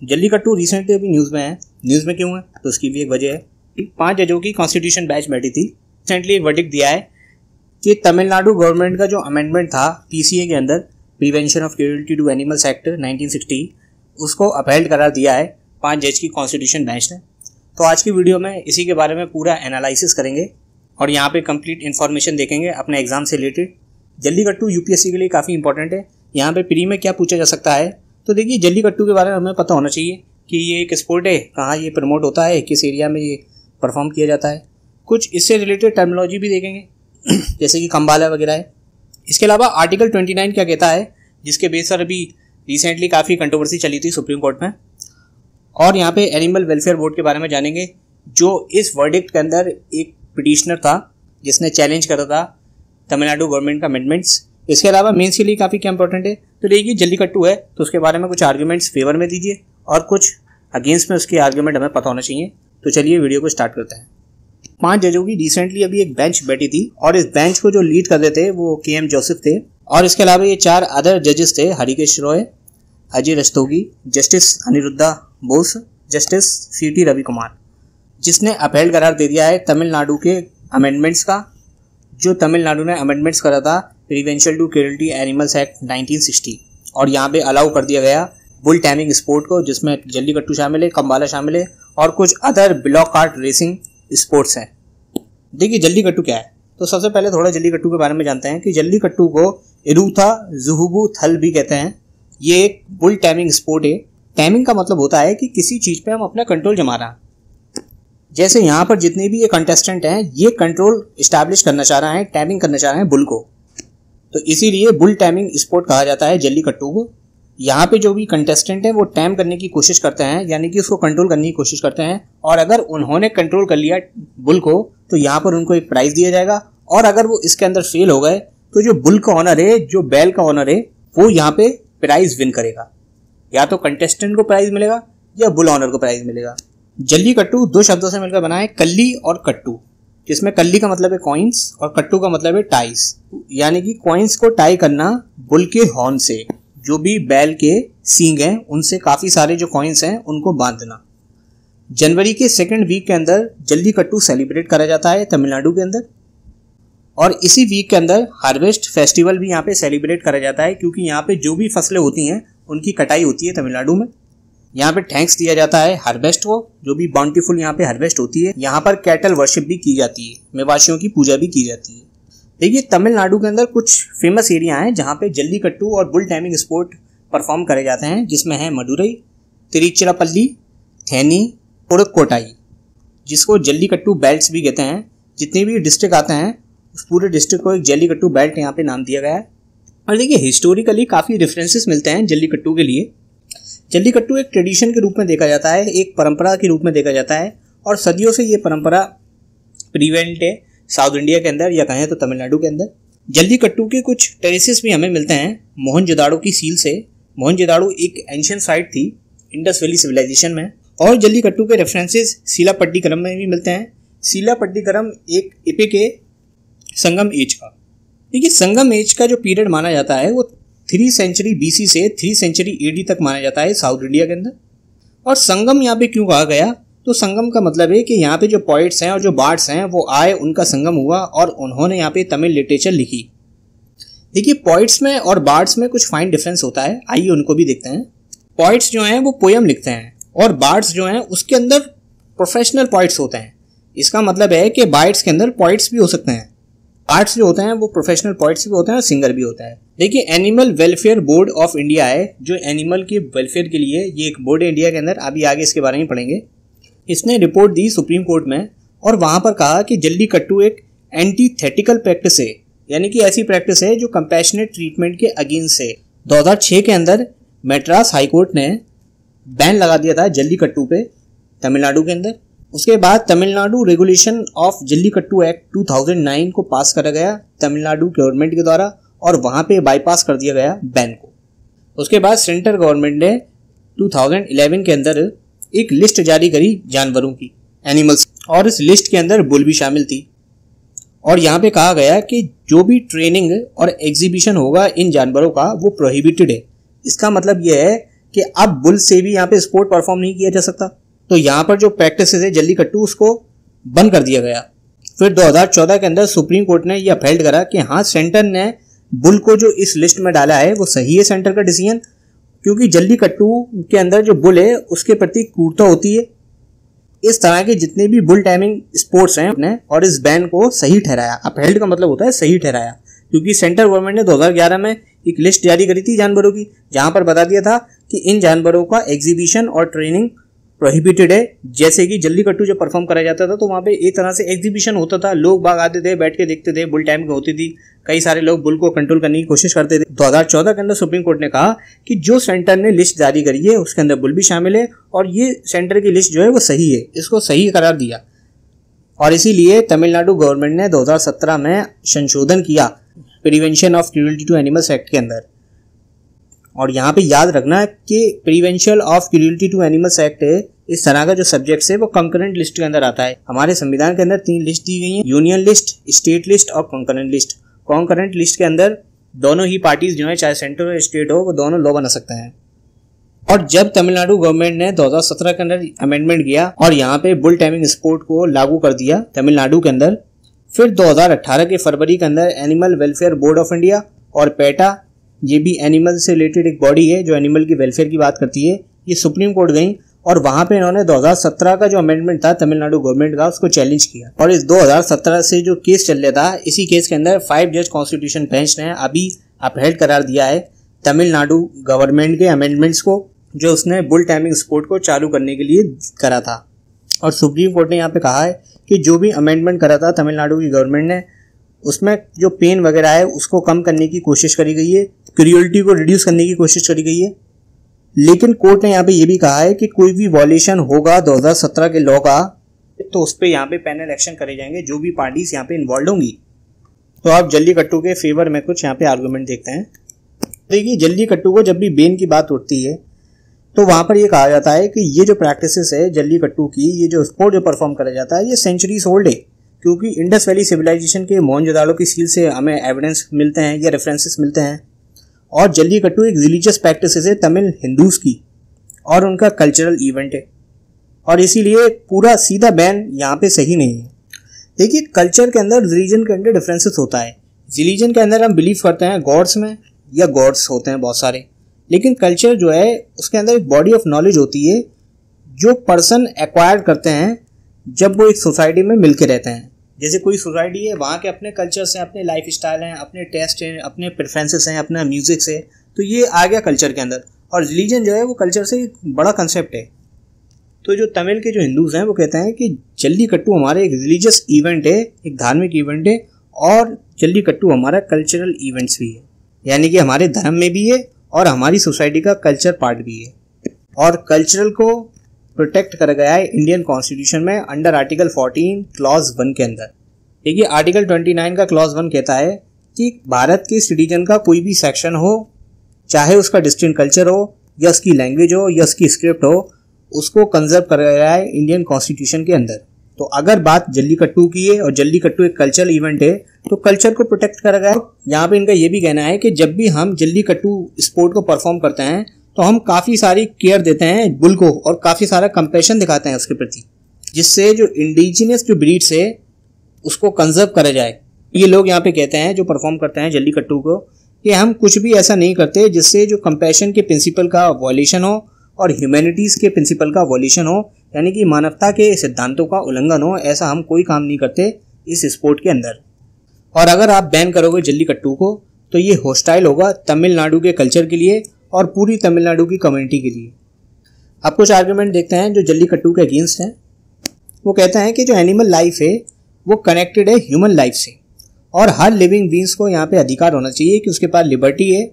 Jallikattu recently अभी news में है। न्यूज़ में क्यों है तो उसकी भी एक वजह है। 5 जजों की कॉन्स्टिट्यूशन बेंच बैठी थी। रिसेंटली एक वर्डिक्ट दिया है कि तमिलनाडु गवर्नमेंट का जो अमेंडमेंट था पीसीए के अंदर, prevention of cruelty to animals act 1960, उसको अपहेल्ड करार दिया है 5 जज की कॉन्स्टिट्यूशन बेंच ने। तो आज की वीडियो में इसी के बारे में पूरा एनालिसिस करेंगे और यहाँ पे कंप्लीट इन्फॉर्मेशन देखेंगे अपने एग्जाम से रिलेटेड। जल्लीकट्टू यूपीएससी के लिए काफ़ी इंपॉर्टेंट है। यहाँ पे प्री में क्या पूछा जा सकता है, तो देखिए जल्लीकट्टू के बारे में हमें पता होना चाहिए कि ये एक स्पोर्ट है, कहाँ ये प्रमोट होता है, किस एरिया में ये परफॉर्म किया जाता है। कुछ इससे रिलेटेड टर्मिनोलॉजी भी देखेंगे जैसे कि खम्बाला वगैरह है। इसके अलावा आर्टिकल 29 क्या कहता है, जिसके बेस पर अभी रिसेंटली काफ़ी कंट्रोवर्सी चली थी सुप्रीम कोर्ट में। और यहाँ पे एनिमल वेलफेयर बोर्ड के बारे में जानेंगे, जो इस वर्डिक्ट के अंदर एक पिटिशनर था जिसने चैलेंज करा था तमिलनाडु गवर्नमेंट का अमेंडमेंट्स। इसके अलावा मेंस के लिए काफ़ी क्या इंपॉर्टेंट है, तो देखिए जल्लीकट्टू है तो उसके बारे में कुछ आर्ग्यूमेंट्स फेवर में दीजिए और कुछ अगेंस्ट में उसके आर्ग्यूमेंट हमें पता होना चाहिए। तो चलिए वीडियो को स्टार्ट करते हैं। 5 जजों की रिसेंटली अभी एक बेंच बैठी थी और इस बेंच को जो लीड कर रहे थे वो KM जोसेफ थे और इसके अलावा ये 4 अदर जजेस थे, Hrishikesh Roy, Ajay Rastogi, justice Aniruddha Bose, justice CT Ravi Kumar, जिसने अपहेल्ड करार दे दिया है तमिलनाडु के अमेंडमेंट्स का, जो तमिलनाडु ने अमेंडमेंट्स करा था prevention to cruelty animals act 1960। और यहाँ पे अलाउ कर दिया गया बुल टैमिंग स्पोर्ट को, जिसमें जल्लीकट्टू शामिल है, खम्बाला शामिल है और कुछ other block kart racing sports हैं। देखिए जल्लीकट्टू क्या है, तो सबसे पहले थोड़ा जल्लीकट्टू के बारे में जानते हैं कि जल्लीकट्टू को इरूथा जुहुबू थल भी कहते हैं। ये एक बुल टैमिंग स्पोर्ट है। टैमिंग का मतलब होता है कि किसी चीज़ पे हम अपना कंट्रोल जमा रहे हैं। जैसे यहाँ पर जितने भी ये कंटेस्टेंट हैं ये कंट्रोल इस्टेब्लिश करना चाह रहे हैं, टैमिंग करना चाह रहे हैं बुल को, तो इसीलिए बुल टैमिंग स्पोर्ट कहा जाता है जल्लीकट्टू को। यहाँ पे जो भी कंटेस्टेंट हैं वो टैम करने की कोशिश करते हैं, यानी कि उसको कंट्रोल करने की कोशिश करते हैं, और अगर उन्होंने कंट्रोल कर लिया बुल को तो यहाँ पर उनको एक प्राइज दिया जाएगा। और अगर वो इसके अंदर फेल हो गए तो जो बुल का ऑनर है, जो बैल का ऑनर है, वो यहाँ पे प्राइज विन करेगा। या तो कंटेस्टेंट को प्राइज मिलेगा या बुल ऑनर को प्राइज मिलेगा। जल्लीकट्टू 2 शब्दों से मिलकर बना है, कल्ली और कट्टू, जिसमें कल्ली का मतलब है कॉइन्स और कट्टू का मतलब है टाइस, यानी कि कॉइन्स को टाई करना बुल के हॉर्न से, जो भी बैल के सींग हैं उनसे काफ़ी सारे जो कॉइन्स हैं उनको बांधना। जनवरी के 2nd वीक के अंदर जल्लीकट्टू सेलिब्रेट करा जाता है तमिलनाडु के अंदर, और इसी वीक के अंदर हार्वेस्ट फेस्टिवल भी यहाँ पे सेलिब्रेट करा जाता है, क्योंकि यहाँ पे जो भी फसलें होती हैं उनकी कटाई होती है तमिलनाडु में। यहाँ पे थैंक्स दिया जाता है हार्वेस्ट को, जो भी बाउंटीफुल यहाँ पे हार्वेस्ट होती है। यहाँ पर कैटल वर्शिप भी की जाती है, मेवाशियों की पूजा भी की जाती है। देखिए तमिलनाडु के अंदर कुछ फेमस एरिया हैं जहाँ पे जल्लीकट्टू और बुल टैमिंग स्पोर्ट परफॉर्म करे जाते हैं, जिसमें है मदुरई, तिरुचिरापल्ली, थेनी और कोटाई, जिसको जल्लीकट्टू बेल्ट्स भी कहते हैं। जितने भी डिस्ट्रिक्ट आते हैं उस पूरे डिस्ट्रिक्ट को एक जल्लीकट्टू बेल्ट यहाँ पे नाम दिया गया है। और देखिए हिस्टोरिकली काफ़ी रेफरेंसेस मिलते हैं जल्लीकट्टू के लिए। जल्लीकट्टू एक ट्रेडिशन के रूप में देखा जाता है, एक परंपरा के रूप में देखा जाता है, और सदियों से ये परंपरा प्रीवेंट है साउथ इंडिया के अंदर, या कहें तो तमिलनाडु के अंदर। जल्लीकट्टू के कुछ ट्रेसेस भी हमें मिलते हैं मोहनजोदाड़ो की सील से। मोहनजोदाड़ो एक एंशियंट साइट थी इंडस वैली सिविलाइजेशन में, और जल्लीकट्टू के रेफरेंसेस सीलापट्टिकरम में भी मिलते हैं। सीलापट्टिकरम एक एपिक है संगम एज का। देखिए संगम एज का जो पीरियड माना जाता है वो 3 सेंचुरी BC से 3 सेंचुरी AD तक माना जाता है साउथ इंडिया के अंदर। और संगम यहाँ पे क्यों कहा गया, तो संगम का मतलब है कि यहाँ पे जो पोइट्स हैं और जो बार्ड्स हैं वो आए, उनका संगम हुआ और उन्होंने यहाँ पे तमिल लिटरेचर लिखी। देखिए पोइट्स में और बार्ड्स में कुछ फाइन डिफरेंस होता है, आइए उनको भी देखते हैं। पोइट्स जो हैं वो पोयम लिखते हैं और बार्ड्स जो हैं उसके अंदर प्रोफेशनल पोइट्स होते हैं। इसका मतलब है कि बार्ड्स के अंदर पोइट्स भी हो सकते हैं, आर्ट्स जो होते हैं वो प्रोफेशनल पोइट्स भी होते हैं और सिंगर भी होता है। देखिए animal welfare board of India है, जो एनिमल के वेलफेयर के लिए ये एक बोर्ड है इंडिया के अंदर। अभी आगे इसके बारे में पढ़ेंगे। इसने रिपोर्ट दी सुप्रीम कोर्ट में और वहाँ पर कहा कि जल्लीकट्टू एक एंटीथेटिकल प्रैक्टिस है, यानी कि ऐसी प्रैक्टिस है जो कंपैशनेट ट्रीटमेंट के अगेंस्ट है। 2006 के अंदर मद्रास हाईकोर्ट ने बैन लगा दिया था जल्लीकट्टू पे तमिलनाडु के अंदर। उसके बाद Tamil Nadu regulation of jallikattu act 2009 को पास करा गया तमिलनाडु गवर्नमेंट के द्वारा, और वहाँ पे बाईपास कर दिया गया बैन को। उसके बाद सेंट्रल गवर्नमेंट ने 2011 के अंदर एक लिस्ट जारी करी जानवरों की, एनिमल्स, और इस लिस्ट के अंदर बुल भी शामिल थी। और यहाँ पे कहा गया कि जो भी ट्रेनिंग और एग्जीबिशन होगा इन जानवरों का वो प्रोहिबिटेड है। इसका मतलब यह है कि अब बुल से भी यहाँ पे स्पोर्ट परफॉर्म नहीं किया जा सकता। तो यहाँ पर जो प्रैक्टिस है जल्लीकट्टू उसको बंद कर दिया गया। फिर 2014 के अंदर सुप्रीम कोर्ट ने यह अपहेल्ड करा कि हाँ, सेंटर ने बुल को जो इस लिस्ट में डाला है वो सही है सेंटर का डिसीजन, क्योंकि जल्लीकट्टू के अंदर जो बुल है उसके प्रति क्रूरता होती है। इस तरह के जितने भी बुल टाइमिंग स्पोर्ट्स हैं अपने, और इस बैन को सही ठहराया। अपहेल्ड का मतलब होता है सही ठहराया, क्योंकि सेंट्रल गवर्नमेंट ने 2011 में एक लिस्ट जारी करी थी जानवरों की, जहां पर बता दिया था कि इन जानवरों का एग्जीबिशन और ट्रेनिंग प्रोहिबिटेड है। जैसे कि जल्लीकट्टू जब परफॉर्म करा जाता था तो वहाँ पे एक तरह से एग्जीबिशन होता था, लोग बाग आते थे, बैठ के देखते थे, बुल टाइम होती थी, कई सारे लोग बुल को कंट्रोल करने की कोशिश करते थे। 2014 के अंदर सुप्रीम कोर्ट ने कहा कि जो सेंटर ने लिस्ट जारी करी है उसके अंदर बुल भी शामिल है और ये सेंटर की लिस्ट जो है वो सही है, इसको सही करार दिया। और इसीलिए तमिलनाडु गवर्नमेंट ने 2017 में संशोधन किया prevention of cruelty to animals act के अंदर। और यहाँ पे याद रखना कि prevention of cruelty to animals act है, इस तरह का जो सब्जेक्ट है वो कंकरेंट लिस्ट के अंदर आता है। हमारे संविधान के अंदर 3 लिस्ट दी गई हैं, यूनियन लिस्ट, स्टेट लिस्ट और कंकरेंट लिस्ट। कंकरेंट लिस्ट के अंदर दोनों ही पार्टीज जो है, चाहे सेंटर और स्टेट हो, वो दोनों लॉ बना सकते हैं। और जब तमिलनाडु गवर्नमेंट ने 2017 के अंदर अमेंडमेंट किया और यहाँ पे बुल टाइमिंग स्पोर्ट को लागू कर दिया तमिलनाडु के अंदर, फिर 2018 के फरवरी के अंदर animal welfare board of India और पेटा, ये भी एनिमल से रिलेटेड एक बॉडी है जो एनिमल की वेलफेयर की बात करती है, ये सुप्रीम कोर्ट गई और वहां पे इन्होंने 2017 का जो अमेंडमेंट था तमिलनाडु गवर्नमेंट का उसको चैलेंज किया। और इस 2017 से जो केस चल रहा था, इसी केस के अंदर 5 जज कॉन्स्टिट्यूशन बेंच ने अभी अपहेल्ड करार दिया है तमिलनाडु गवर्नमेंट के अमेंडमेंट्स को, जो उसने बुल टाइमिंग स्पोर्ट को चालू करने के लिए करा था। और सुप्रीम कोर्ट ने यहाँ पे कहा है कि जो भी अमेंडमेंट करा था तमिलनाडु की गवर्नमेंट ने, उसमें जो पेन वगैरह है उसको कम करने की कोशिश करी गई है, क्रूएल्टी को रिड्यूस करने की कोशिश करी गई है। लेकिन कोर्ट ने यहाँ पे ये भी कहा है कि कोई भी वॉल्यूशन होगा 2017 के लॉ का तो उस पर यहाँ पे पैनल एक्शन करे जाएंगे, जो भी पार्टीज यहाँ पे इन्वॉल्व होंगी। तो आप जल्लीकट्टू के फेवर में कुछ यहाँ पे आर्गूमेंट देखते हैं। देखिए, जल्लीकट्टू को जब भी बैन की बात उठती है तो वहाँ पर ये कहा जाता है कि ये जो प्रैक्टिसेस है जल्लीकट्टू की, ये जो स्पोर्ट जो परफॉर्म करा जाता है, ये सेंचुरीज ओल्ड है, क्योंकि इंडस वैली सिविलाइजेशन के मोहनजोदाड़ो की सील से हमें एविडेंस मिलते हैं या रेफरेंसेस मिलते हैं। और जल्लीकट्टू एक रिलीजियस प्रैक्टिसेस है तमिल हिंदूज की और उनका कल्चरल इवेंट है, और इसीलिए पूरा सीधा बैन यहाँ पे सही नहीं है। देखिए, कल्चर के अंदर रिलीजन के अंदर डिफरेंसेस होता है। रिलीजन के अंदर हम बिलीव करते हैं गॉड्स में या गॉड्स होते हैं बहुत सारे, लेकिन कल्चर जो है उसके अंदर एक बॉडी ऑफ नॉलेज होती है जो पर्सन एक्वायर करते हैं जब वो एक सोसाइटी में मिलके रहते हैं। जैसे कोई सोसाइटी है, वहाँ के अपने कल्चर्स हैं, अपने लाइफ स्टाइल हैं, अपने टेस्ट हैं, अपने प्रेफरेंसेस हैं, अपना म्यूजिक है, तो ये आ गया कल्चर के अंदर। और रिलीजन जो है वो कल्चर से एक बड़ा कंसेप्ट है। तो जो तमिल के जो हिंदूज हैं वो कहते हैं कि जल्लीकट्टू हमारा एक रिलीजियस इवेंट है, एक धार्मिक इवेंट है, और जल्लीकट्टू हमारा कल्चरल इवेंट्स भी है, यानी कि हमारे धर्म में भी है और हमारी सोसाइटी का कल्चर पार्ट भी है। और कल्चरल को प्रोटेक्ट कर गया है इंडियन कॉन्स्टिट्यूशन में अंडर आर्टिकल 14 क्लॉज 1 के अंदर। देखिए, आर्टिकल 29 का क्लॉज 1 कहता है कि भारत के सिटीजन का कोई भी सेक्शन हो, चाहे उसका डिस्टिंक्ट कल्चर हो या उसकी लैंग्वेज हो या उसकी स्क्रिप्ट हो, उसको कंजर्व कर गया है इंडियन कॉन्स्टिट्यूशन के अंदर। तो अगर बात जल्लीकट्टू की है और जल्लीकट्टू एक कल्चरल इवेंट है तो कल्चर को प्रोटेक्ट करा गया है। यहाँ पे इनका ये भी कहना है कि जब भी हम जल्लीकट्टू स्पोर्ट को परफॉर्म करते हैं तो हम काफ़ी सारी केयर देते हैं बुल को और काफ़ी सारा कंपैशन दिखाते हैं उसके प्रति, जिससे जो इंडिजिनियस जो ब्रीड्स है उसको कंजर्व करा जाए। ये लोग यहाँ पे कहते हैं जो परफॉर्म करते हैं जल्लीकट्टू को कि हम कुछ भी ऐसा नहीं करते जिससे जो कंपैशन के प्रिंसिपल का वॉल्यूशन हो और ह्यूमैनिटीज़ के प्रिंसिपल का वॉल्यूशन हो, यानी कि मानवता के सिद्धांतों का उल्लंघन हो। ऐसा हम कोई काम नहीं करते इस स्पोर्ट के अंदर। और अगर आप बैन करोगे जल्लीकट्टू को तो ये हॉस्टाइल होगा तमिलनाडु के कल्चर के लिए और पूरी तमिलनाडु की कम्युनिटी के लिए। अब कुछ आर्गुमेंट देखते हैं जो जल्लीकट्टू के अगेंस्ट हैं। वो कहते हैं कि जो एनिमल लाइफ है वो कनेक्टेड है ह्यूमन लाइफ से और हर लिविंग बींग्स को यहाँ पे अधिकार होना चाहिए कि उसके पास लिबर्टी है।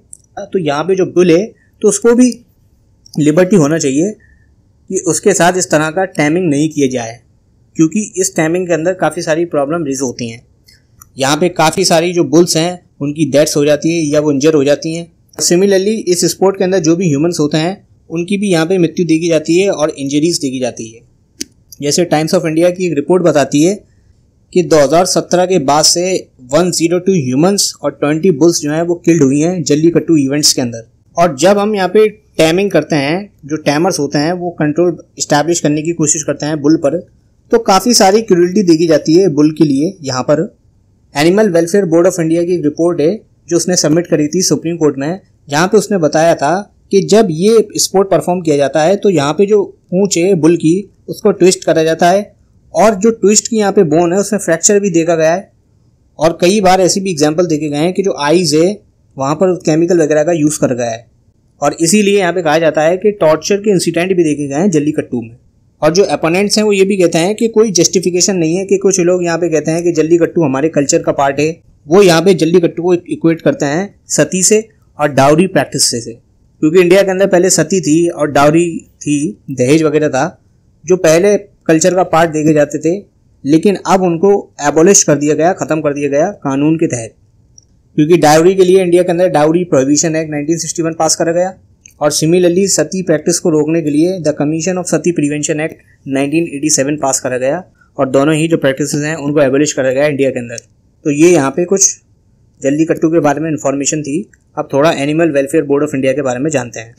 तो यहाँ पे जो बुल है तो उसको भी लिबर्टी होना चाहिए कि उसके साथ इस तरह का टैमिंग नहीं किया जाए, क्योंकि इस टैमिंग के अंदर काफ़ी सारी प्रॉब्लम रेज होती हैं। यहाँ पे काफ़ी सारी जो बुल्स हैं उनकी डेथ्स हो जाती है या वो इंजर हो जाती हैं। सिमिलरली इस स्पोर्ट के अंदर जो भी ह्यूमंस होते हैं उनकी भी यहाँ पे मृत्यु देखी जाती है और इंजरीज देखी जाती है। जैसे टाइम्स ऑफ इंडिया की एक रिपोर्ट बताती है कि 2017 के बाद से 102 ह्यूमंस और 20 बुल्स जो हैं वो किल्ड हुई हैं जल्लीकट्टू इवेंट्स के अंदर। और जब हम यहाँ पे टैमिंग करते हैं, जो टैमर्स होते हैं वो कंट्रोल इस्टेब्लिश करने की कोशिश करते हैं बुल पर, तो काफ़ी सारी क्रूरल्टी देखी जाती है बुल के लिए यहाँ पर। Animal welfare board of India की एक रिपोर्ट है जो उसने सबमिट करी थी सुप्रीम कोर्ट में, जहाँ पे उसने बताया था कि जब ये स्पोर्ट परफॉर्म किया जाता है तो यहाँ पे जो पूंछ है बुल की उसको ट्विस्ट करा जाता है, और जो ट्विस्ट की यहाँ पे बोन है उसमें फ्रैक्चर भी देखा गया है, और कई बार ऐसी भी एग्जाम्पल देखे गए हैं कि जो आईज है वहाँ पर केमिकल वगैरह का यूज़ कर गया है, और इसीलिए यहाँ पे कहा जाता है कि टॉर्चर के इंसिडेंट भी देखे गए हैं जल्लीकट्टू में। और जो अपोनेंट्स हैं वो ये भी कहते हैं कि कोई जस्टिफिकेशन नहीं है, कि कुछ लोग यहाँ पे कहते हैं कि जल्लीकट्टू हमारे कल्चर का पार्ट है, वो यहाँ पे जल्लीकट्टू को इक्वेट करते हैं सती से और डाउरी प्रैक्टिस से, क्योंकि इंडिया के अंदर पहले सती थी और डाउरी थी, दहेज वगैरह था, जो पहले कल्चर का पार्ट देखे जाते थे, लेकिन अब उनको एबॉलिश कर दिया गया, ख़त्म कर दिया गया कानून के तहत, क्योंकि डाउरी के लिए इंडिया के अंदर डाउरी प्रोहिबिशन एक्ट 1961 पास करा गया, और सिमिलरली सती प्रैक्टिस को रोकने के लिए the commission of Sati prevention act 1987 पास करा गया, और दोनों ही जो प्रैक्टिसेस हैं उनको एबॉलिश करा गया इंडिया के अंदर। तो ये यहाँ पे कुछ जल्लीकट्टू के बारे में इन्फॉर्मेशन थी। अब थोड़ा animal welfare board of India के बारे में जानते हैं।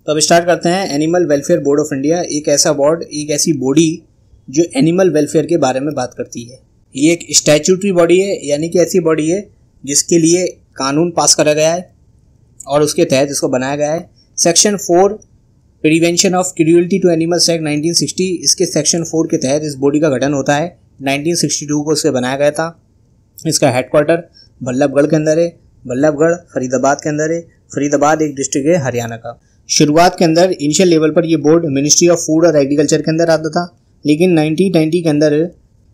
तो अब स्टार्ट करते हैं। Animal welfare board of India एक ऐसा बोर्ड, एक ऐसी बॉडी जो एनिमल वेलफेयर के बारे में बात करती है। ये एक स्टैट्यूटरी बॉडी है, यानी कि ऐसी बॉडी है जिसके लिए कानून पास करा गया है और उसके तहत इसको बनाया गया है। Section 4 prevention of cruelty to animals act 1960, इसके सेक्शन 4 के तहत इस बॉडी का गठन होता है। 1962 को इसे बनाया गया था। इसका हेडक्वार्टर बल्लभगढ़ के अंदर है। बल्लभगढ़ फरीदाबाद के अंदर है। फरीदाबाद एक डिस्ट्रिक्ट है हरियाणा का। शुरुआत के अंदर इनिशियल लेवल पर यह बोर्ड मिनिस्ट्री ऑफ फूड और एग्रीकल्चर के अंदर आता था, लेकिन 1990 के अंदर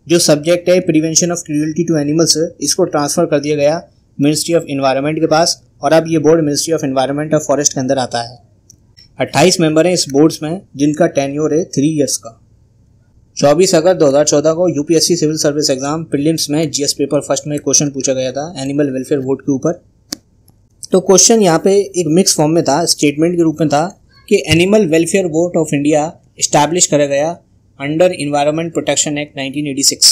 जो सब्जेक्ट है prevention of cruelty to animals, इसको ट्रांसफ़र कर दिया गया मिनिस्ट्री ऑफ एनवायरनमेंट के पास, और अब ये बोर्ड मिनिस्ट्री ऑफ एनवायरनमेंट और फॉरेस्ट के अंदर आता है। 28 मेंबर हैं इस बोर्ड्स में, जिनका टेन्योर है 3 इयर्स का। 24 अगस्त 2014 को UPSC civil service exam prelims में जीएस पेपर फर्स्ट में क्वेश्चन पूछा गया था एनिमल वेलफेयर बोर्ड के ऊपर। तो क्वेश्चन यहाँ पे एक मिक्स फॉर्म में था, स्टेटमेंट के रूप में था कि animal welfare board of India establish करा गया अंडर इन्वायरमेंट प्रोटेक्शन एक्ट 1986।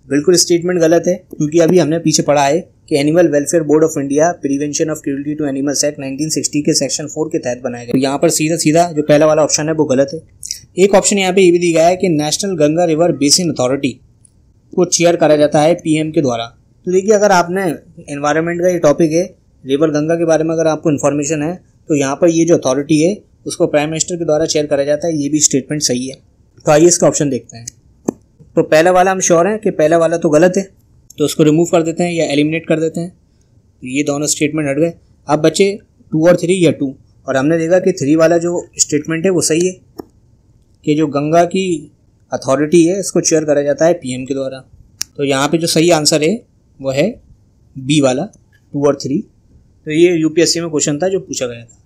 बिल्कुल स्टेटमेंट गलत है, क्योंकि अभी हमने पीछे पढ़ा है कि animal welfare board of India prevention of cruelty to animals act 1960 के सेक्शन 4 के तहत बनाया गया। तो यहाँ पर सीधा जो पहला वाला ऑप्शन है वो गलत है। एक ऑप्शन यहाँ पे ये भी दी गया है कि national Ganga river basin authority को चेयर करा जाता है पीएम के द्वारा। तो देखिए, अगर आपने एनवायरनमेंट का ये टॉपिक है, रिवर गंगा के बारे में अगर आपको इन्फॉर्मेशन है, तो यहाँ पर ये जो अथॉरिटी है उसको प्राइम मिनिस्टर के द्वारा चेयर करा जाता है। ये भी स्टेटमेंट सही है। तो आइए इसका ऑप्शन देखते हैं। तो पहला वाला हम श्योर हैं कि पहला वाला तो गलत है, तो उसको रिमूव कर देते हैं या एलिमिनेट कर देते हैं। तो ये दोनों स्टेटमेंट हट गए। अब बचे 2 और 3 या 2, और हमने देखा कि 3 वाला जो स्टेटमेंट है वो सही है कि जो गंगा की अथॉरिटी है इसको चेयर करा जाता है पीएम के द्वारा। तो यहाँ पे जो सही आंसर है वो है बी वाला, 2 और 3। तो ये यूपीएससी में क्वेश्चन था जो पूछा गया था।